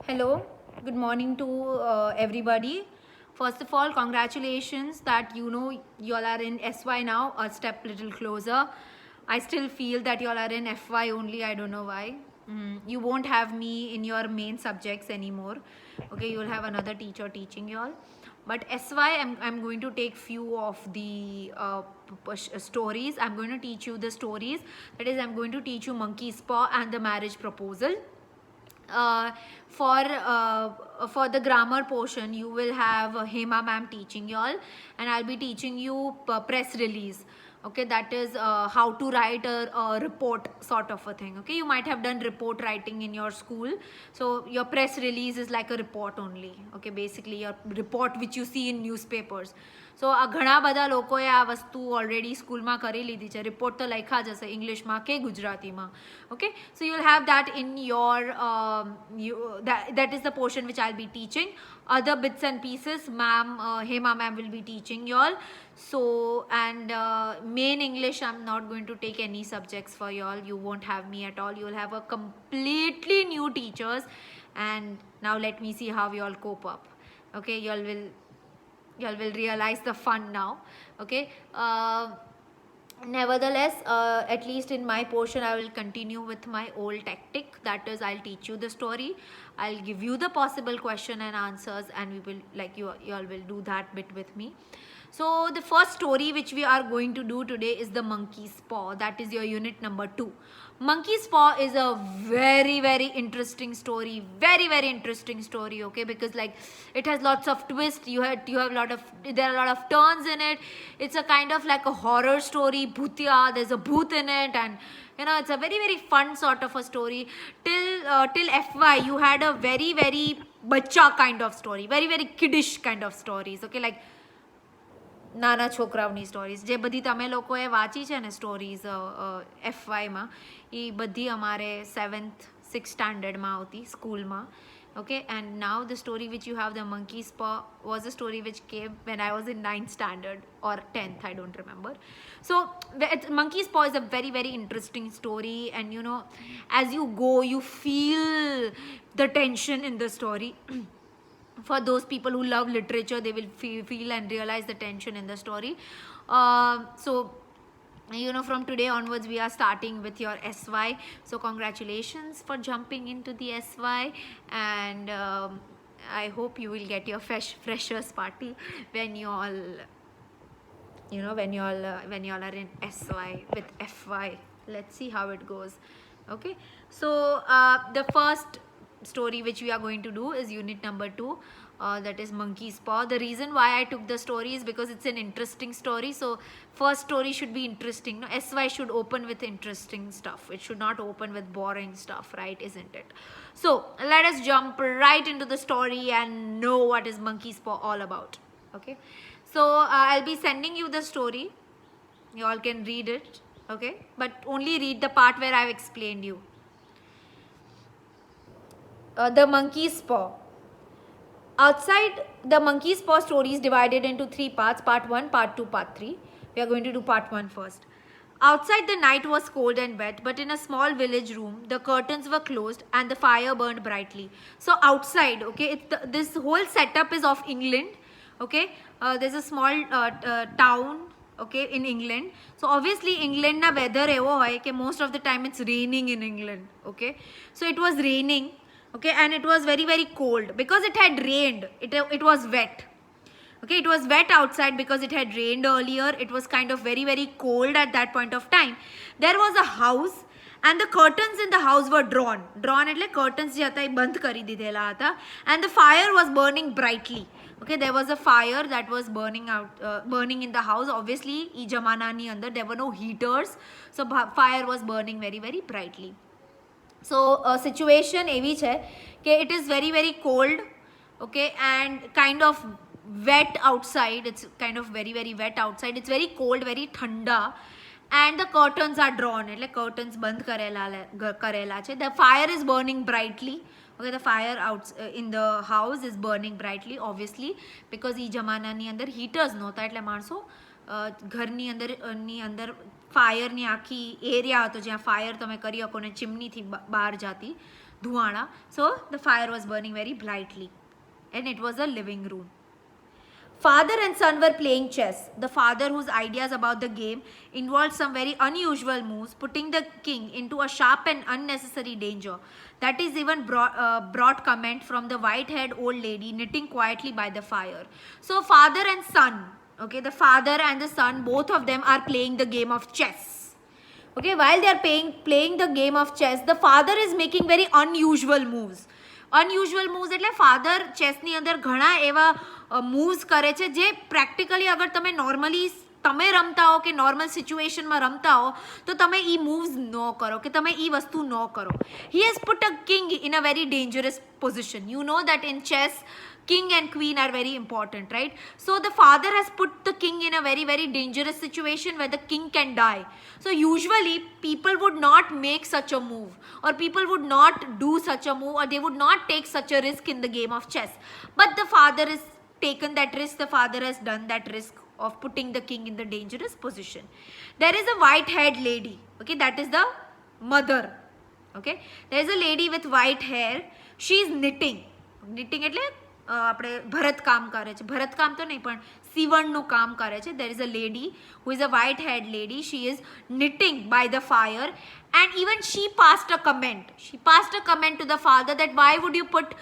Hello, good morning to everybody. First of all, congratulations that you all are in SY now, a step little closer. I still feel that you all are in FY only. I don't know why. You won't have me in your main subjects anymore. Okay, you'll have another teacher teaching you all. But SY, I'm going to take few of the stories. I'm going to teach you the stories. That is, I'm going to teach you Monkey's Paw and the Marriage Proposal. uh, for the grammar portion you will have Hema ma'am teaching you all, and I'll be teaching you press release. Okay, that is how to write a report sort of a thing. Okay, you might have done report writing in your school, so your press release is like a report only. Okay, basically your report which you see in newspapers. સો આ ઘણા બધા લોકોએ આ વસ્તુ already સ્કૂલમાં કરી લીધી છે. રિપોર્ટ તો લખ્યા જ હશે ઇંગ્લિશમાં કે ગુજરાતીમાં. Okay, so you will have that in your that is the portion which I'll be teaching. Other bits and pieces Hema ma'am will be teaching you all. So and main English I'm not going to take any subjects for you all. You won't have me at all. You will have a completely new teachers. And now let me see how you all cope up. Okay, you all will realize the fun now. Okay, nevertheless, at least in my portion I will continue with my old tactic. That is, I'll teach you the story, I'll give you the possible question and answers, and we will, like, you all will do that bit with me. So the first story which we are going to do today is the Monkey's Paw. That is your unit number 2. Monkey's Paw is a very interesting story, very interesting story. Okay, because like it has lots of twists. You have there are a lot of turns in it. It's a kind of like a horror story. Bhutiya, there's a bhoot in it, and it's a very fun sort of a story. Till FY you had a very bacha kind of story, very kiddish kind of stories. Okay, like નાના છોકરાઓની stories જે બધી તમે લોકોએ વાંચી છે ને stories FYમાં, એ બધી અમારે 7th 6th સ્ટાન્ડર્ડમાં આવતી સ્કૂલમાં. Okay, and now the story which you have, the Monkey's Paw, was a story which came when I was in 9th standard or 10th, I don't remember. So Monkey's Paw is a very interesting story, and as you go you feel the tension in the story. For those people who love literature, they will feel and realize the tension in the story. So from today onwards we are starting with your SY. So congratulations for jumping into the SY, and I hope you will get your freshers party when you all when you all are in SY with FY. Let's see how it goes. Okay, so the first story which we are going to do is unit number 2, that is Monkey's Paw. The reason why I took the story is because it's an interesting story. So first story should be interesting. No, SY should open with interesting stuff. It should not open with boring stuff, right? Isn't it? So let us jump right into the story and know what is Monkey's Paw all about. Okay, so I'll be sending you the story. You all can read it. Okay, but only read the part where I've explained you. The Monkey's Paw. Outside, the Monkey's Paw story is divided into 3 parts: part 1, part 2, part 3. We are going to do part 1 first. Outside, the night was cold and wet, but in a small village room the curtains were closed and the fire burned brightly. So outside, okay, this whole setup is of England. Okay, there's a small town, okay, in England. So obviously England na weather evo hoy ke most of the time it's raining in England. Okay, so it was raining. Okay, and it was very cold because it had rained. It was wet. Okay, it was wet outside because it had rained earlier. It was kind of very cold at that point of time. There was a house and the curtains in the house were drawn એટલે curtains જે હતા એ બંધ કરી દીધેલા હતા, and the fire was burning brightly. Okay, there was a fire that was burning in the house. Obviously e jamanani અંદર there were no heaters, so fire was burning very brightly. So situation એવી છે કે it is very cold. Okay, and kind of wet outside. It's kind of very wet outside. It's very cold, very thanda, and the curtains are drawn એટલે curtains બંધ કરેલા છે. The fire is burning brightly. Okay, the fire out in the house is burning brightly, obviously, because એ જમાનાની અંદર heaters નહોતા એટલે માણસો ઘરની અંદર ફાયરની આખી એરિયા હતો જ્યાં ફાયર તમે કરી શકો ને ચીમનીથી બહાર જાતી. धुआंडा. So the fire was burning very brightly and it was a living room. Father and son were playing chess. The father, whose ideas about the game involved some very unusual moves, putting the king into a sharp and unnecessary danger. That is even brought comment from the white-haired old lady knitting quietly by the fire. So father and son, okay, the father and the son, both of them are playing the game of chess. Okay, while they are playing the game of chess, the father is making very unusual moves. Unusual moves એટલે father ચેસની અંદર ઘણા એવા moves કરે છે જે practically અગર તમે normally તમે રમતા હો કે નોર્મલ સિચ્યુએશનમાં રમતા હો તો તમે એ મૂવ્સ ન કરો કે તમે એ વસ્તુ ન કરો. He has put a king in a very dangerous position. You know that in chess king and queen are very important, right? So the father has put the king in a very, very dangerous situation where the king can die. So usually people would not make such a move, or people would not do such a move, or they would not take such a risk in the game of chess. But the father has taken that risk. The father has done that risk of putting the king in the dangerous position. There is a white-haired lady, okay, that is the mother. Okay, there is a lady with white hair. She is knitting એટલે આપણે ભરતકામ કરે છે. ભરતકામ તો નહીં પણ સીવણનું કામ કરે છે. There is a lady who is a white-haired lady. She is knitting by the fire, and even she passed a comment. She passed a comment to the father that why would you put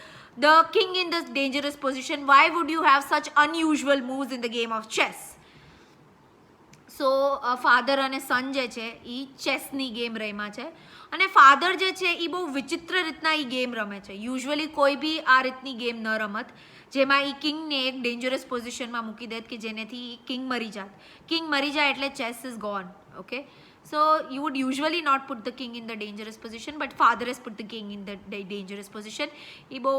the king in this dangerous position? Why would you have such unusual moves in the game of chess? So father અને સન જે છે એ ચેસની game રમ્યા છે અને father જે છે એ બહુ વિચિત્ર રીતના એ ગેમ રમે છે. યુઝ્યુઅલી કોઈ બી આ રીતની ગેમ ન રમત જેમાં એ કિંગને એક ડેન્જરસ પોઝિશનમાં મૂકી દેત કે જેનેથી કિંગ મરી જાત. કિંગ મરી જાય એટલે chess is gone. Okay, so you would usually not put the king in the dangerous position, but father has put the king in the dangerous position. એ બહુ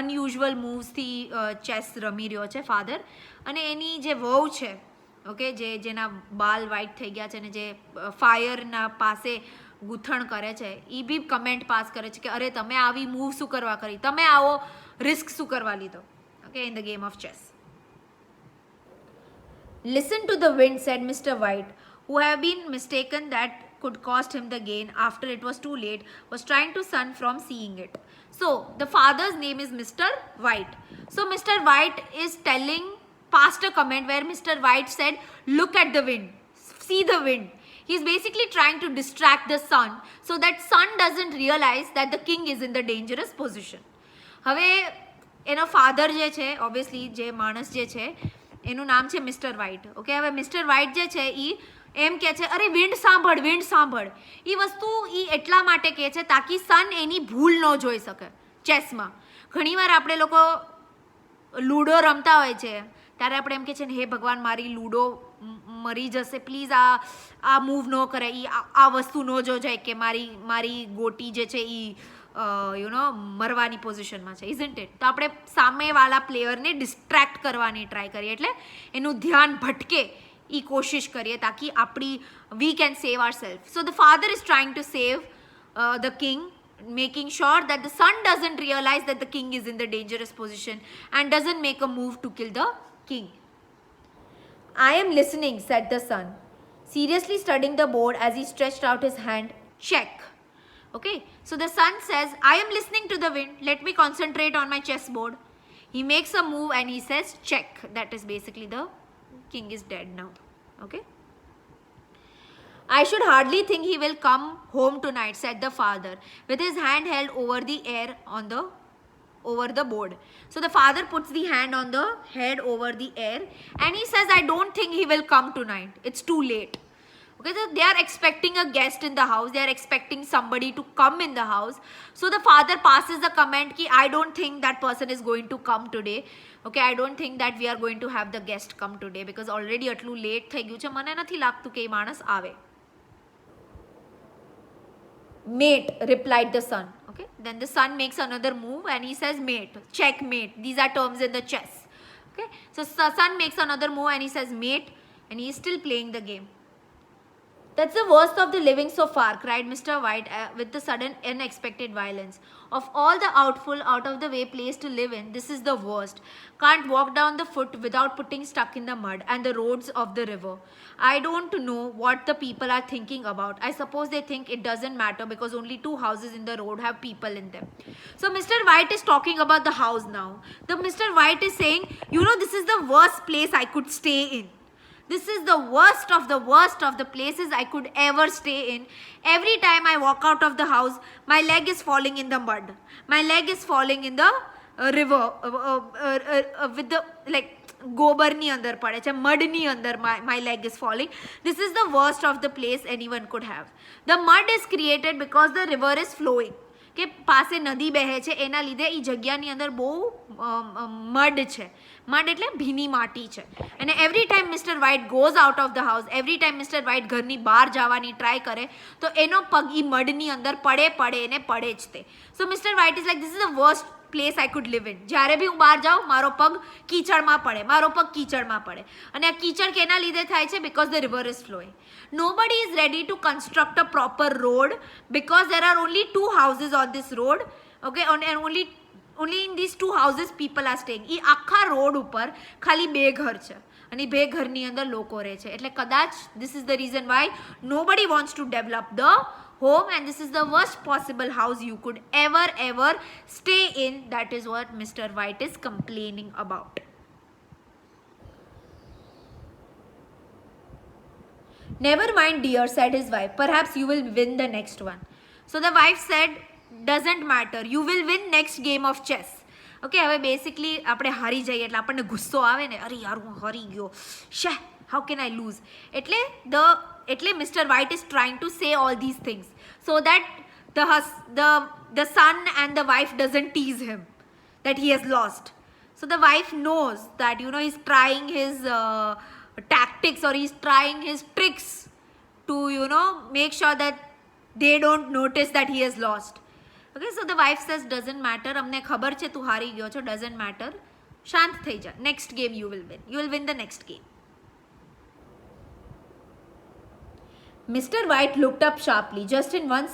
અનયુઝ્યુઅલ મૂવ્સથી ચેસ રમી રહ્યો છે ફાધર. અને એની જે વહુ છે, ઓકે, જેના બાલ વાઇટ થઈ ગયા છે અને જે ફાયરના પાસે ગૂંથણ કરે છે, એ બી કમેન્ટ પાસ કરે છે કે અરે તમે આવી મૂવ શું કરવા કરી, તમે આવો રિસ્ક શું કરવા લીધો, okay, in the game of chess. Listen to the wind, said Mr. White, who have been mistaken that could cost him the gain after it was too late, was trying to son from seeing it. So the father's name is Mr. White. So Mr. White is passed a comment where Mr. White said, look at the wind, see the wind. He's basically trying to distract the son so that son doesn't realize that the king is in the dangerous position. હવે એનો father જે છે, obviously જે માણસ જે છે એનું નામ છે મિસ્ટર વ્હાઇટ. ઓકે, હવે મિસ્ટર વ્હાઇટ જે છે એ એમ કહે છે અરે વિન્ડ સાંભળ, વિન્ડ સાંભળ. એ વસ્તુ એ એટલા માટે કહે છે તાકી સન એની ભૂલ ન જોઈ શકે. ચેસમાં ઘણીવાર આપણે લોકો લૂડો રમતા હોય છે ત્યારે આપણે એમ કહે છે ને હે ભગવાન મારી લૂડો મરી જશે, પ્લીઝ આ મૂવ ન કરે, આ વસ્તુ ન જોજાય કે મારી ગોટી જે છે એ મરવાની પોઝિશનમાં છે, ઇઝન્ટ ઇટ? તો આપણે સામેવાળા પ્લેયરને ડિસ્ટ્રેક્ટ કરવાની ટ્રાય કરીએ, એટલે એનું ધ્યાન ભટકે એ કોશિશ કરીએ તાકી આપણી we can save our self. So the father is trying to save the king, making sure that the son doesn't realize that the king is in the dangerous position and doesn't make a move to kill the king. I am listening, said the son, seriously studying the board as he stretched out his hand. Check. Okay, so the son says, I am listening to the wind, let me concentrate on my chessboard. He makes a move and he says check. That is basically the king is dead now. Okay, I should hardly think he will come home tonight, said the father, with his hand held over the air over the board. So the father puts the hand on the head over the air and he says, I don't think he will come tonight. It's too late. Okay, so they are expecting a guest in the house. They are expecting somebody to come in the house. So the father passes the comment ki I don't think that person is going to come today. Okay, I don't think that we are going to have the guest come today because already atlu late થઈ ગયું છે, મને નથી લાગતું કે એ માણસ આવે. Mate, replied the son. Okay, then the son makes another move and he says mate, checkmate. These are terms in the chess. Okay, so son makes another move and he says mate and he is still playing the game. That's the worst of the living so far, cried Mr. White with the sudden unexpected violence. Of all the outful, out of the way place to live in, this is the worst. Can't walk down the foot without putting stuck in the mud and the roads of the river. I don't know what the people are thinking about. I suppose they think it doesn't matter because only 2 houses in the road have people in them. So Mr. White is talking about the house now. The Mr. White is saying, this is the worst place I could stay in. This is the worst of the places I could ever stay in. Every time I walk out of the house, my leg is falling in the mud. My leg is falling in the river with the gobar ni andar pade chhe, mud ni andar my leg is falling. This is the worst of the place anyone could have. The mud is created because the river is flowing. કે પાસે નદી બહે છે એના લીધે એ જગ્યાની અંદર બહુ mud છે. મડ એટલે ભીની માટી છે. અને every time Mr White goes out of the house, every time Mr White ઘરની બહાર જવાની ટ્રાય કરે તો એનો પગ એ મડની અંદર પડે એને પડે જ તે. So Mister White is like, this is the worst place I could live in. જ્યારે બી હું બહાર જાઉં મારો પગ કીચડમાં પડે. અને આ કીચડ કેના લીધે થાય છે? Because the river is flowing. Nobody is ready to construct a proper road because there are only 2 houses on this road. Okay, and only in these 2 houses people are staying. એ આખા રોડ ઉપર ખાલી 2 ઘર છે અને 2 ઘરની અંદર લોકો રહે છે. એટલે કદાચ this is the reason why nobody wants to develop the home, and this is the worst possible house you could ever stay in. That is what Mr. White is complaining about. Never mind, dear, said his wife. Perhaps you will win the next one. So the wife said, doesn't matter. You will win next game of chess. Okay, હવે basically આપણે હારી જઈએ એટલે આપણને ગુસ્સો આવે ને, અરે યાર હું હારી ગયો, શે, how can I lose? એટલે Mr. White is trying to say all these things so that the son and the wife doesn't tease him that he has lost. So the wife knows that he's trying his tactics, or he's trying his tricks to make sure that they don't notice that he has lost. Okay, so the wife says, doesn't matter, અમને ખબર છે તું હારી ગયો છો, doesn't matter, શાંત થઈ જા, next game you will win the next game. Mr. White looked up sharply, just in one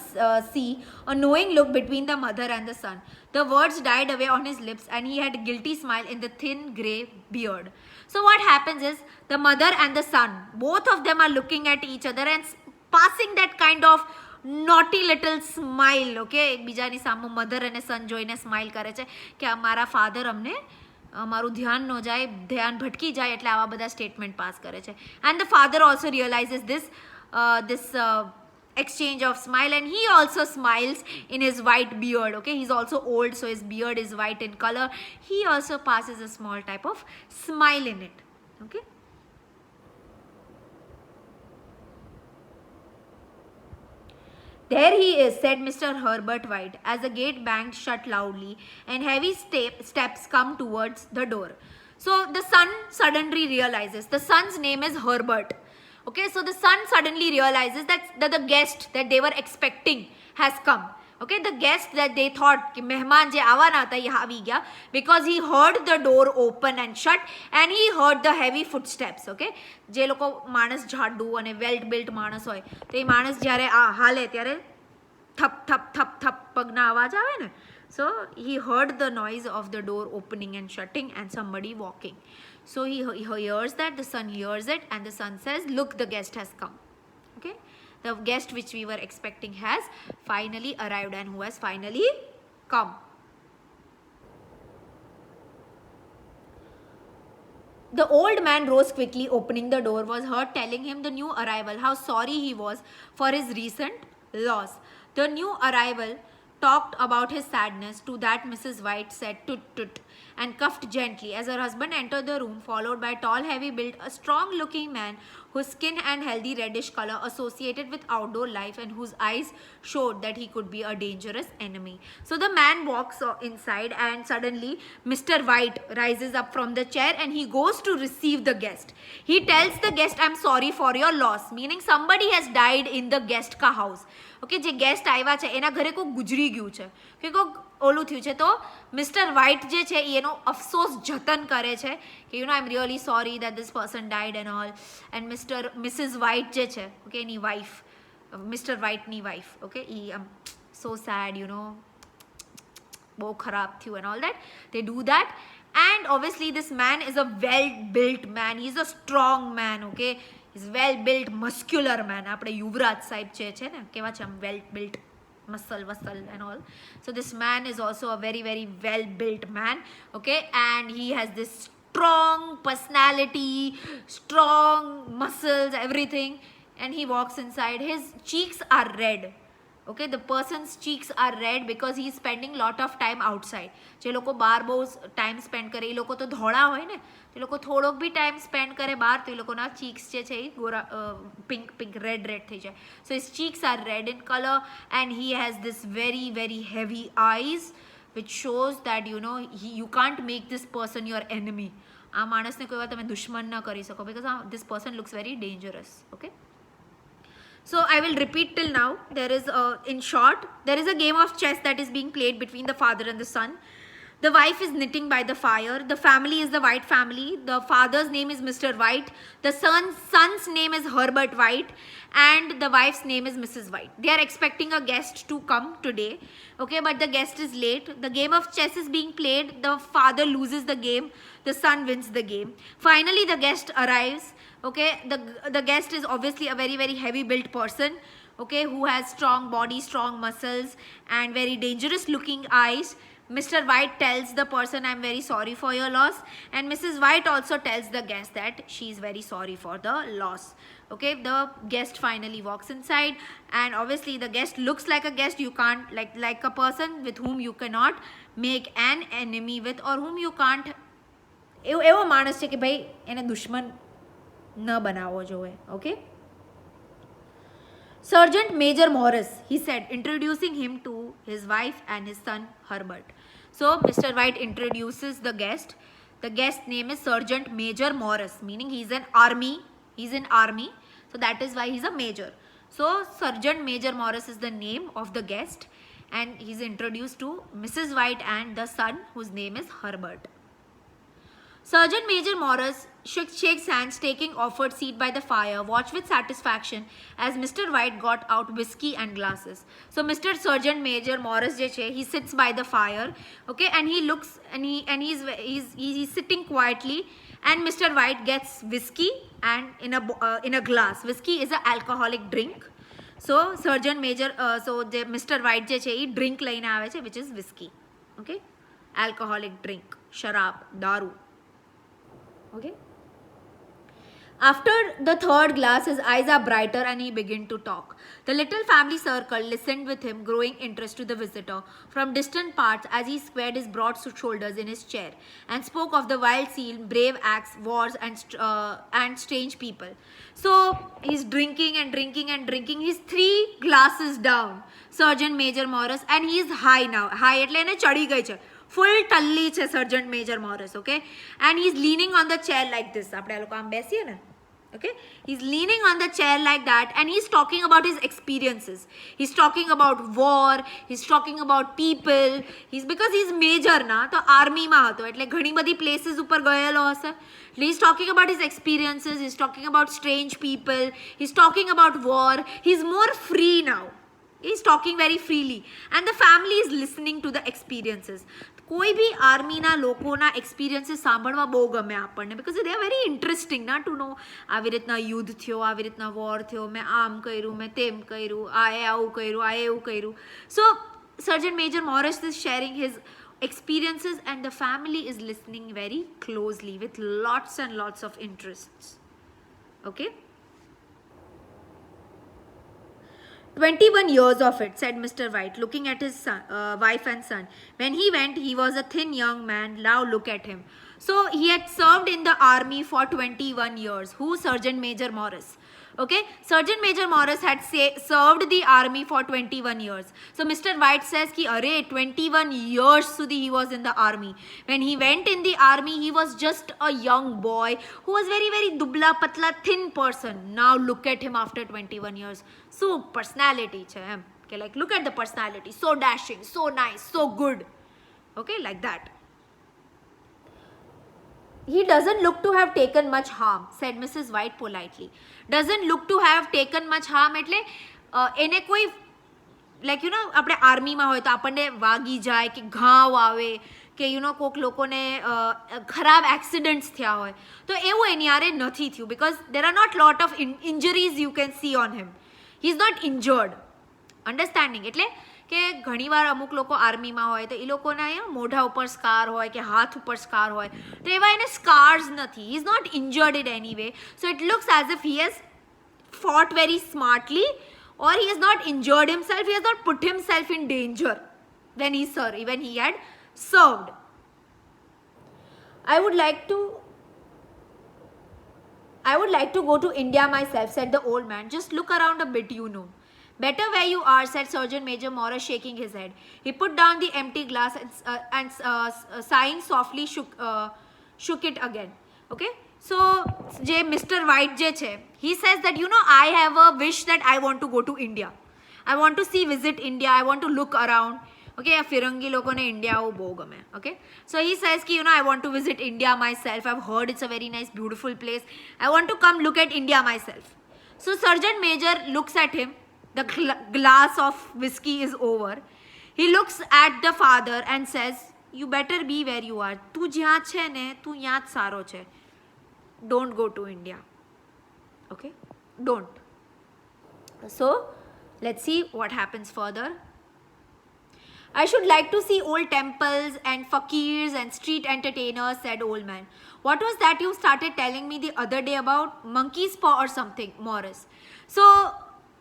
see a knowing look between the mother and the son. The words died away on his lips and he had a guilty smile in the thin grey beard. So what happens is, the mother and the son, both of them are looking at each other and passing that kind of naughty little smile. Okay, એકબીજાની સામે mother અને સન જોઈને smile કરે છે કે અમારા father અમને અમારું ધ્યાન ન જાય, ધ્યાન ભટકી જાય એટલે આવા બધા સ્ટેટમેન્ટ પાસ કરે છે. And the father also realizes this exchange of smile, and he also smiles in his white beard. Okay, he's also old, so his beard is white in color. He also passes a small type of smile in it. Okay, there he is, said Mr. Herbert White as the gate banged shut loudly and heavy steps come towards the door. So the son suddenly realizes, the son's name is Herbert. Okay, so the son suddenly realizes that the guest that they were expecting has come. Okay, the guest that they thought कि मेहमान जे आवाना था ये આવી ગયા, because he heard the door open and shut and he heard the heavy footsteps. Okay, જે લોકો માણસ જાડું અને વેલ્ટ બિલ્ટ માણસ હોય તો એ માણસ જ્યારે હાલે ત્યારે થપ થપ થપ થપ પગના અવાજ આવે ને. So he heard the noise of the door opening and shutting and somebody walking. So he hears that, the son hears it, and the son says, look, the guest has come. Okay, the guest which we were expecting has finally arrived, and who has finally come. The old man rose quickly, opening the door, was heard telling him, the new arrival, how sorry he was for his recent loss. The new arrival talked about his sadness. To that Mrs. White said tut tut and coughed gently as her husband entered the room, followed by a tall, heavy built, a strong looking man whose skin and healthy reddish color associated with outdoor life and whose eyes showed that he could be a dangerous enemy. So the man walks inside, and suddenly Mr. White rises up from the chair and he goes to receive the guest. He tells the guest, I'm sorry for your loss, meaning somebody has died in the guest ka house. Okay, જે guest આવ્યા છે એના ઘરે કોઈ ગુજરી ગયું છે કે કોઈ ઓલું થયું છે. તો મિસ્ટર વ્હાઇટ જે છે એનો અફસોસ જતન કરે છે કે I am really sorry that this person died and all. And Missus White જે છે ઓકે એની વાઇફ, મિસ્ટર વ્હાઇટની વાઇફ, ઓકે એ સો સેડ બહુ ખરાબ થયું and all that. They do that. And obviously this man is a well built man, he is a strong man, okay, he's well built muscular man. આપણે યુવરાજ સાહેબ છે ને કેવા છે આમ well built muscle and all. So this man is also a very very well built man, okay, and he has this strong personality, strong muscles, everything. And he walks inside, his cheeks are red. Okay, the person's cheeks are red because he is spending lot of time outside. જે લોકો બહાર બહુ time spend કરે એ લોકો તો ધોળા હોય ને, એ લોકો થોડોક બી ટાઈમ સ્પેન્ડ કરે બહાર તો એ લોકોના ચીક્સ જે છે એ ગોરા પિંક રેડ થઈ જાય. So his cheeks are red in colour and he has this very very heavy eyes which shows that you can't make this person your enemy. આ માણસને કોઈ વાર તમે દુશ્મન ન કરી શકો because this person looks very dangerous. Okay, so I will repeat till now. There is in short, there is a game of chess that is being played between the father and the son. The wife is knitting by the fire. The family is the White family. The father's name is Mr. White. The son's name is Herbert White. And the wife's name is Mrs. White. They are expecting a guest to come today. Okay, but the guest is late. The game of chess is being played. The father loses the game. The son wins the game. Finally, the guest arrives. Okay, the guest is obviously a very very heavy built person, okay, who has strong body, strong muscles and very dangerous looking eyes. Mr. White tells the person, I'm very sorry for your loss, and Mrs. White also tells the guest that she is very sorry for the loss. Okay, the guest finally walks inside, and obviously the guest looks like a guest. You can't like a person with whom you cannot make an enemy with, or whom you can't એવો માણસ છે કે ભાઈ એને દુશ્મન ન બનાવવો જોઈએ. Okay, Sergeant Major Morris, he said, introducing him to his wife and his son Herbert. So Mr. White introduces the guest. The guest name is Sergeant Major Morris, meaning he's in army, so that is why he's a major. So Sergeant Major Morris is the name of the guest, and he's introduced to Mrs. White and the son, whose name is Herbert. Sergeant Major Morris shakes hands, taking offered seat by the fire, watched with satisfaction as Mr. White got out whiskey and glasses. So Mr. Sergeant Major Morris je che, he sits by the fire, okay, and he looks and he's sitting quietly, and Mr. White gets whiskey and in a glass. Whiskey is an alcoholic drink. So Sergeant Major Mr. White je che, he drink લઈને આવે છે, which is whiskey. Okay, alcoholic drink, sharab, daru. Okay, after the third glass his eyes are brighter and he began to talk. The little family circle listened with him growing interest to the visitor from distant parts as he squared his broad shoulders in his chair and spoke of the wild scene, brave acts, wars and strange people. So he's drinking and drinking and drinking. He's 3 glasses down, Sergeant Major Morris, and he is high now. High એટલે એને ચડી ગઈ છે, full ટલ્લી છે Sergeant Major Morris. Okay, and he's leaning on the chair like this. આપણે આ લોકો આમ બેસીએ ને, okay, he's leaning on the chair like that, and he's talking about his experiences. He's talking about war, he's talking about people. Because he's major na, તો army માં હતો એટલે ઘણી બધી places ઉપર ગયેલો હશે. He's talking about his experiences, he's talking about strange people, he's talking about war. He's more free now. He's talking very freely, and the family is listening to the experiences. કોઈ બી આર્મીના લોકોના experiences સાંભળવા બહુ ગમે આપણને, because they are very interesting ના two નો. આવી રીતના યુદ્ધ થયો, આવી રીતના વોર થયો, મેં આમ કર્યું, મેં તેમ કર્યું, આએ આવું કર્યું, આએ એવું કર્યું. સો Sergeant Major Morris is sharing his experiences, and the family is listening very closely with lots and lots of interests. Okay, 21 years of it, said Mr. White, looking at his wife and son. When he went, he was a thin young man. Now look at him. So he had served in the army for 21 years. Who? Sergeant Major Morris. Okay, Sergeant Major Morris had served the army for 21 years. So Mr. White says ki arey 21 years sudhi he was in the army. When he went in the army, he was just a young boy who was very very dubla patla thin person. Now look at him after 21 years. So personality છે એમ. Okay, like look at the personality, so dashing, so nice, so good. Okay, like that. He doesn't look to have taken much harm, said Mrs. White politely. Doesn't look to have taken much harm એટલે એને કોઈ like you know આપણે આર્મીમાં હોય તો આપણને વાગી જાય કે ઘાવ આવે કે યુ નો કોઈક લોકોને ખરાબ એક્સિડન્ટ્સ થયા હોય તો એવું એની હારે નથી થયું because there are not lot of injuries you can see on him he is not injured understanding એટલે કે ઘણીવાર અમુક લોકો આર્મીમાં હોય તો એ લોકોના મોઢા ઉપર સ્કાર હોય કે હાથ ઉપર સ્કાર હોય તો એવા એને સ્કાર્સ નથી he is not injured in any way so it looks as if he has fought very smartly or he has not injured himself, he has not put himself in danger when he had served. I would like to go to India myself, said the old man. Just look around a bit, you know. Better where you are, said Sergeant Major Morris, shaking his head. He put down the empty glass and sighing softly shook it again. Okay, so જે Mr. White જે છે he says that you know I have a wish that I want to go to India. I want to visit India. I want to look around. Okay, આ ફિરંગી લોકોને India આવું બહુ ગમે. Okay, so he says ki you know I want to visit India myself. I've heard it's a very nice beautiful place. I want to come look at India myself. So Sergeant Major looks at him. The glass of whiskey is over. He looks at the father and says, you better be where you are. તું જ્યાં છે ને તું યાં જ સારો છે. Don't go to India. Okay, don't. So let's see what happens further. I should like to see old temples and fakirs and street entertainers, said old man. What was that you started telling me the other day about? Monkey's paw or something, Morris. So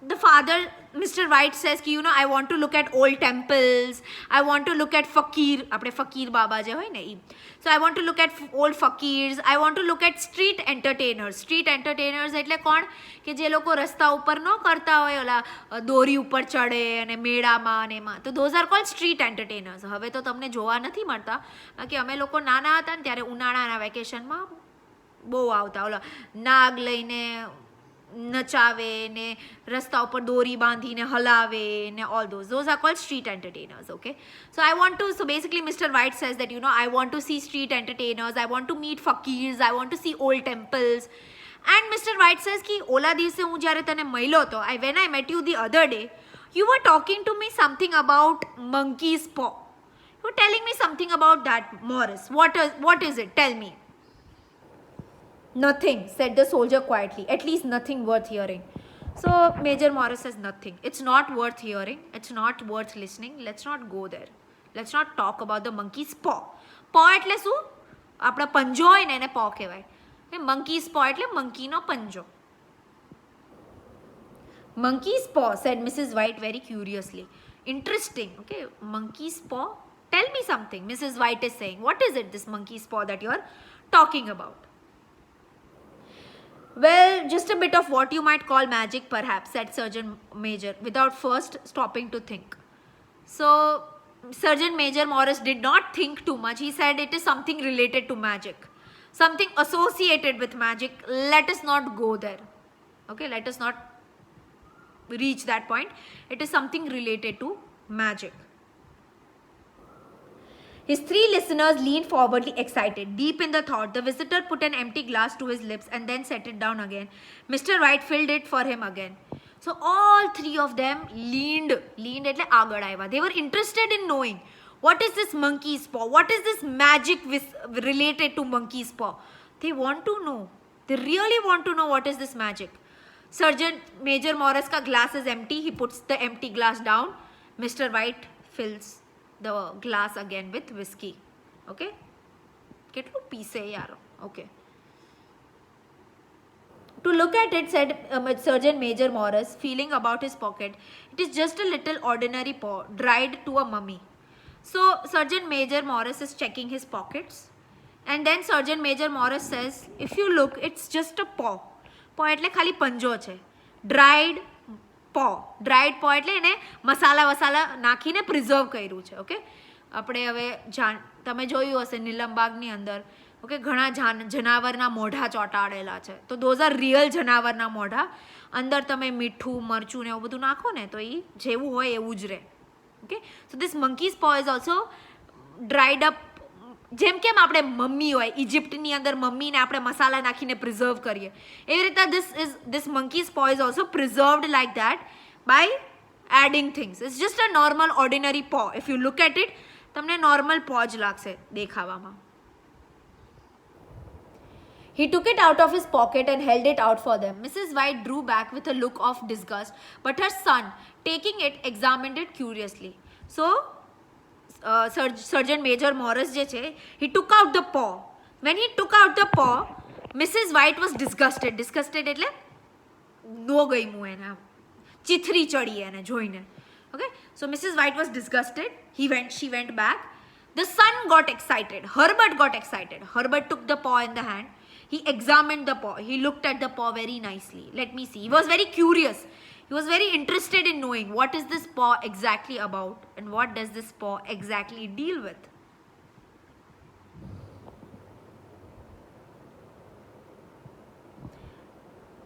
the father, Mr. White, says ki you know I want to look at old temples, I want to look at fakir, આપણે ફકીર બાબા જે હોય ને ઈ. So I want to look at old fakirs, I want to look at street entertainers. Street entertainers એટલે કોણ કે જે લોકો રસ્તા ઉપર ન કરતા હોય ઓલા દોરી ઉપર ચડે અને મેળામાં અને એમાં તો those are called street entertainers. હવે તો તમને જોવા નથી મળતા બાકી અમે લોકો નાના હતા ને ત્યારે ઉનાળાના વેકેશનમાં બહુ આવતા ઓલા નાગ લઈને નચાવે ને રસ્તા ઉપર દોરી બાંધીને હલાવે ને all those are called street entertainers. Okay, so basically Mr. White says that you know I want to see street entertainers, I want to meet fakirs, I want to see old temples. And Mr. White says ki ઓલા દિવસે હું જ્યારે તને મળ્યો હતો when I met you the other day you were talking to me something about monkey's paw. You were telling me something about that, Morris. What is it? Tell me. Nothing, said the soldier quietly. At least nothing worth hearing. So Major Morris says nothing. It's not worth hearing. It's not worth listening. Let's not go there. Let's not talk about the monkey's paw. Paw એટલે શું? આપણા પંજો હોય ને એને paw કહેવાય. Monkey's paw એટલે monkeyનો પંજો. Monkey's paw, said Mrs. White very curiously. Interesting. Okay, monkey's paw. Tell me something. Mrs. White is saying. What is it, this monkey's paw that you're talking about? Well, just a bit of what you might call magic, perhaps, said Sergeant Major, without first stopping to think. So, Sergeant Major Morris did not think too much. He said it is something related to magic, something associated with magic. Let us not go there. Okay, let us not reach that point. It is something related to magic. His three listeners leaned forwardly excited. Deep in the thought, the visitor put an empty glass to his lips and then set it down again. Mr. White filled it for him again. So all three of them leaned એટલે આગળ આવ્યા. They were interested in knowing what is this monkey's paw? What is this magic related to monkey's paw? They want to know. They really want to know what is this magic. Sergeant Major Morris ka glass is empty. He puts the empty glass down. Mr. White fills the glass again with whiskey. Okay, કેટલું પીસે યાર. Okay, to look at it, said Sergeant Major Morris, feeling about his pocket, it is just a little ordinary paw dried to a mummy. So Sergeant Major Morris is checking his pockets and then Sergeant Major Morris says, if you look, it's just a paw. paw એટલે ખાલી પંજો છે. dried paw એટલે એને મસાલા નાખીને preserve કર્યું છે. Okay, આપણે હવે તમે જોયું હશે નીલમબાગની અંદર ઓકે, ઘણા જનાવરના મોઢા ચોંટાડેલા છે, તો ધોઝ આર રિયલ જનાવરના મોઢા. અંદર તમે મીઠું મરચું ને એવું બધું નાખો ને તો એ જેવું હોય એવું જ રહે. Okay, so this monkey's paw is also dried up. જેમ કેમ આપણે મમ્મી હોય, ઇજિપ્ટની અંદર મમ્મીને આપણે મસાલા નાખીને પ્રિઝર્વ કરીએ, એવી રીતના this monkey's paw is also preserved like that by adding things. It's just a normal ordinary paw. If you look at it, તમને નોર્મલ પો જ લાગશે દેખાવામાં. He took it out of his pocket and held it out for them. Mrs. White drew back with a look of disgust, but her son, taking it, examined it curiously. So, Sergeant Major Morris je che, he took out the paw. When he took out the paw, Mrs. White was disgusted. Disgusted એટલે નો ગમ્યું એને, ચીથરી ચડી એને જોઈને. Okay, so Mrs. White was disgusted. She went back. The son got excited. Herbert got excited. Herbert took the paw in the hand. He examined the paw. He looked at the paw very nicely. Let me see. He was very curious. He was very interested in knowing what is this paw exactly about and what does this paw exactly deal with.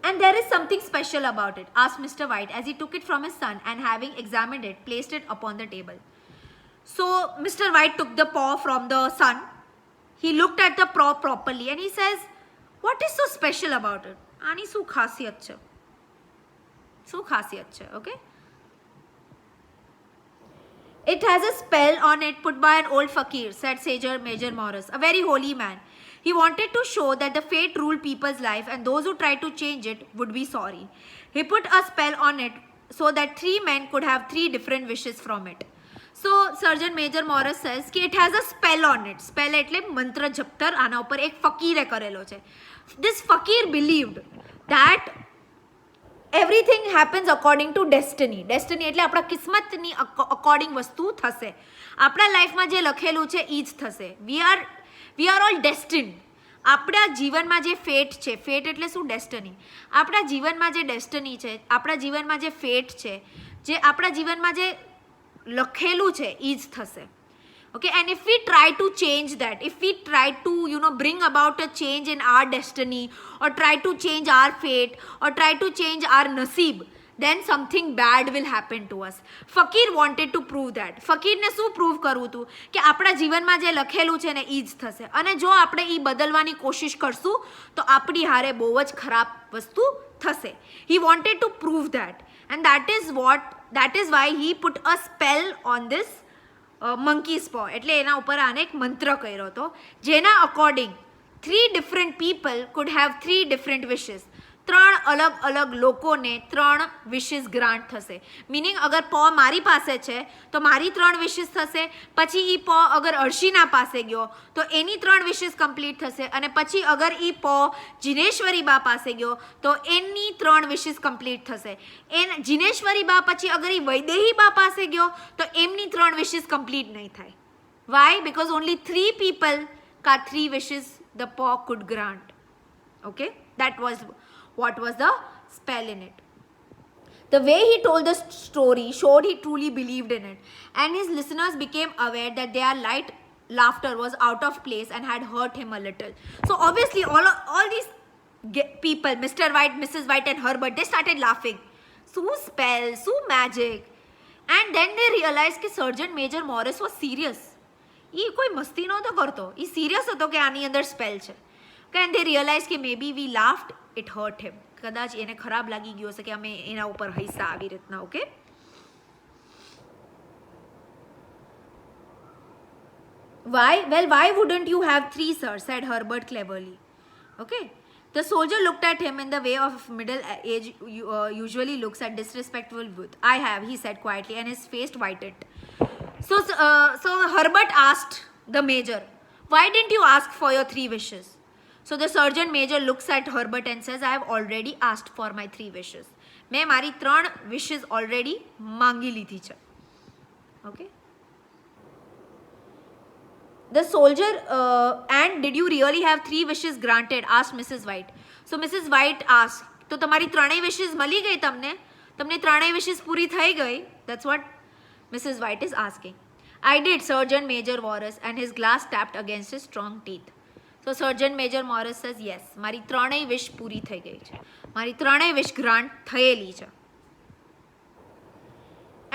And there is something special about it, asked Mr. White as he took it from his son and, having examined it, placed it upon the table. So Mr. White took the paw from the son. He looked at the paw properly and he says, what is so special about it? આની શું ખાસિયત છે? શું ખાસિયત છે? Okay, it has a spell on it put by an old fakir, said Sergeant Major Morris, a very holy man. He wanted to show that the fate ruled people's life and those who tried to change it would be sorry. He put a spell on it so that 3 men could have 3 different wishes from it. So Sergeant Major Morris says कि it has a spell on it. Spell એટલે મંત્ર જપ્તર આના ઉપર એક ફકીરે કરેલો છે. This fakir believed that everything happens according to destiny. Destiny એટલે આપણા કિસ્મતની according વસ્તુ થશે. આપણા લાઈફમાં જે લખેલું છે એ જ થશે. We are all destined. આપણા જીવનમાં જે ફેટ છે, ફેટ એટલે શું? ડેસ્ટની. આપણા જીવનમાં જે ડેસ્ટની છે, આપણા જીવનમાં જે ફેટ છે, જે આપણા જીવનમાં જે લખેલું છે એ જ થશે. Okay, and if we try to change that, if we try to bring about a change in our destiny or try to change our fate or try to change our naseeb, then something bad will happen to us. Fakir wanted to prove that. ફકીરને શું prove કરવું હતું કે આપણા જીવનમાં જે લખેલું છે ને એ જ થશે, અને જો આપણે એ બદલવાની કોશિશ કરશું તો આપણી હારે બહુ જ ખરાબ વસ્તુ થશે. He wanted to prove that, and that is why he put a spell on this monkey's paw. એટલે એના ઉપર આને એક મંત્ર કર્યો હતો જેના according 3 different people could have 3 different wishes. 3 અલગ અલગ લોકોને 3 વિશિસ ગ્રાન્ટ થશે. મીનિંગ અગર પો મારી પાસે છે તો મારી 3 વિશિસ થશે, પછી એ પો અગર અર્શિના પાસે ગયો તો એની 3 વિશિસ કમ્પ્લીટ થશે, અને પછી અગર એ પો જીનેશ્વરી બા પાસે ગયો તો એની 3 વિશિસ કમ્પ્લીટ થશે. જીનેશ્વરી બા પછી અગર એ વૈદેહી બા પાસે ગયો તો એમની 3 વિશિસ કમ્પ્લીટ નહીં થાય. Why? Because only 3 people got 3 wishes the paw could grant. Okay, that was what was the spell in it. The way he told the story showed he truly believed in it, and his listeners became aware that their light laughter was out of place and had hurt him a little. So obviously all these people, Mr. White, Mrs. White and Herbert, they started laughing. So spell, so magic. And then they realized that Sergeant Major Morris was serious. એ કોઈ મસ્તી નહોતો કરતો, એ serious હતો કે આની અંદર spell છે. And they realized કે maybe we laughed, it hurt him. કદાચ એને ખરાબ લાગી ગયો હશે કે અમે એના ઉપર હૈસા આવી રીતના. Okay, why? Well, why wouldn't you have 3, sir? Said Herbert cleverly. Okay, the soldier looked at him in the way of middle age usually looks at disrespectful youth. I have, he said quietly, and his face whitened. So Herbert asked the major, why didn't you ask for your 3 wishes? So the Sergeant Major looks at Herbert and says, I have already asked for my 3 wishes. મેં મારી 3 wishes already માંગી લીધી છે. Okay. The soldier, and did you really have 3 wishes granted? Asked Mrs. White. So Mrs. White asked, તો તમારી 3 wishes મળી ગઈ તમને? તમને 3 wishes પૂરી થઈ ગઈ? That's what Mrs. White is asking. I did, Sergeant Major Morris, and his glass tapped against his strong teeth. So Sergeant Major Morris says, yes, મારી ત્રણેય વિશ પૂરી થઈ ગઈ છે, મારી ત્રણેય વિશ ગ્રાન્ટ થયેલી છે.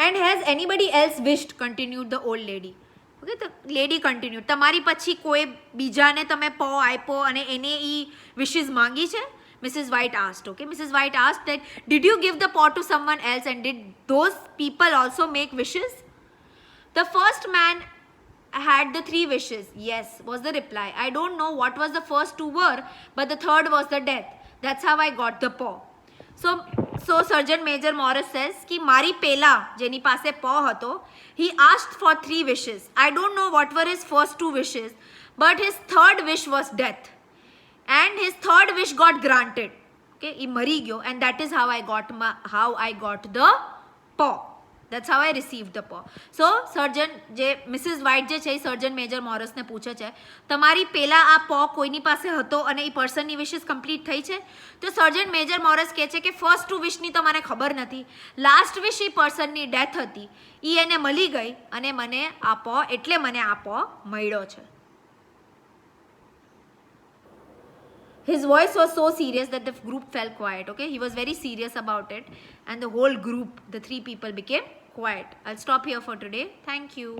And has anybody else wished? Continued the old lady. Okay, the lady continued. તમારી પછી કોઈ બીજાને તમે પો આપ્યો અને એને એ wishes માંગી છે? Mrs. White asked. Okay, Mrs. White asked that, did you give the paw to someone else and did those people also make wishes? The first man had the 3 wishes. Yes, was the reply. I don't know what was the first 2 were, but the third was the death. That's how I got the paw. So Sergeant Major Morris says कि मारी पेला jenny पासे पॉ हतो, he asked for 3 wishes. I don't know what were his first 2 wishes, but his third wish was death, and his third wish got granted. Okay, he मरी गयो, and that is how I got the paw. That's how I received the paw. So Sergeant જે Mrs. White જે છે એ Sergeant Major Morris ને પૂછે છે, તમારી પેલા આ પો કોઈની પાસે હતો અને એ પર્સનની વિશેસ કમ્પ્લીટ થઈ છે? તો Sergeant Major Morris કહે છે કે ફર્સ્ટ 2 વિશની તો મને ખબર નથી, લાસ્ટ વિશ એ પર્સનની ડેથ હતી, એ એને મળી ગઈ અને મને આ પો એટલે મને આ પો મળ્યો છે. His voice was so serious that the group fell quiet. Okay, he was very serious about it, and the whole group, the 3 people, became quiet. I'll stop here for today. Thank you.